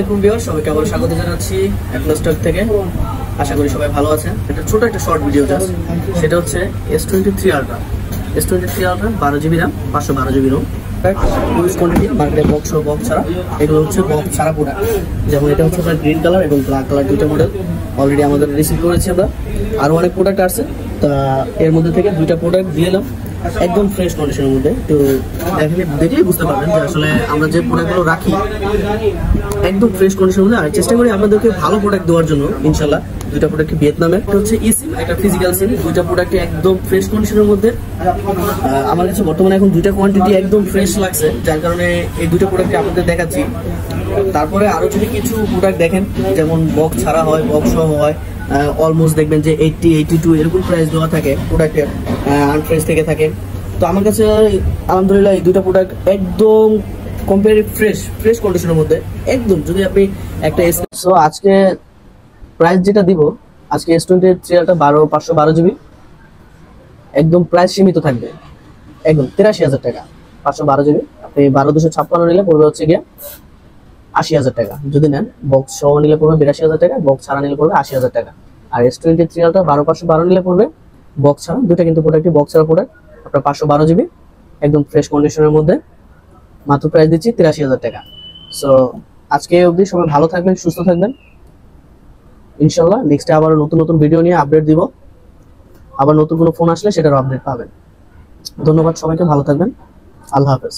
আলাইকুম ভিউয়ার, সবাইকে আবার স্বাগত জানাচ্ছি অ্যাপল স্টক থেকে। আশা করি সবাই ভালো আছেন। এটা ছোট একটা শর্ট ভিডিও জাস্ট, সেটা হচ্ছে S23 ultra. S23 ultra 12GB RAM, 512GB ROM। Use quantity মার্কেটে বক্স ও বক্স ছাড়া, এগুলো হচ্ছে বক্স ছাড়া প্রোডাক্ট। যেমন এটা হচ্ছে আপনার গ্রিন কালার এবং ব্ল্যাক কালার দুটো মডেল অলরেডি আমাদের রিসিভ করেছি আমরা। আরও অনেক প্রোডাক্ট আছে, তা এর মধ্যে থেকে দুইটা প্রোডাক্ট দিয়ে এলাম একদম ফ্রেশ কন্ডিশনের মধ্যে। তো দেখলেই বুঝতে পারবেন যে আসলে আমরা যে প্রোডাক্টগুলো রাখি একদম ফ্রেশ কন্ডিশনের মধ্যে। আর চেষ্টা করি আপনাদেরকে ভালো প্রোডাক্ট দেওয়ার জন্য। ইনশাল্লাহ দুইটা প্রোডাক্ট ভিয়েতনামের, একটা হচ্ছে ইসিম, একটা ফিজিক্যাল সিম। দুইটা প্রোডাক্ট একদম ফ্রেশ কন্ডিশনের মধ্যে। আমার কাছে বর্তমানে এখন দুইটা কোয়ান্টিটি একদম ফ্রেশ লাগছে, যার কারণে এই দুইটা প্রোডাক্ট আপনাদের দেখাচ্ছি। তারপরে আরো যদি কিছু প্রোডাক্ট দেখেন, যেমন বক্স ছাড়া হয়, বক্স সহ হয়, অলমোস্ট দেখবেন যে 80, 82 এরকম প্রাইস দেওয়া থাকে প্রোডাক্টের, আনফ্রেশ থেকে থাকে। তো আমার কাছে আলহামদুলিল্লাহ এই দুটো প্রোডাক্ট একদম কম্পারেটিভ ফ্রেশ কন্ডিশনের মধ্যে একদম। যদি আপনি একটা আজকে প্রাইস যেটা দিব, আজকে S23 একটা 512GB একদম প্রাইস সীমিত থাকবে, একদম 83,000 টাকা। 512GB আপনি 12256 নিলে পড়বে হচ্ছে গিয়ে 80,000 টাকা। যদি নেন বক্স সহ নিলে পড়বে 82,000 টাকা, বক্স ছাড়া নিলে পড়বে 80,000 টাকা। আর S23 আলট্রা 12512 নিলে পড়বে বক্স ছাড়া, দুইটা কিন্তু প্রোডাক্টই বক্স ছাড়া প্রোডাক্ট। আপনার 512GB একদম ফ্রেশ কন্ডিশনের মধ্যে মাত্র প্রাইস দিচ্ছি 83,000 টাকা। সো আজকে অবধি সবাই ভালো থাকবেন, সুস্থ থাকবেন। ইনশাল্লাহ নেক্সটে আবার নতুন নতুন ভিডিও নিয়ে আপডেট দিব। আবার নতুন কোনো ফোন আসলে সেটারও আপডেট পাবেন। ধন্যবাদ সবাইকে, ভালো থাকবেন। আল্লাহ হাফেজ।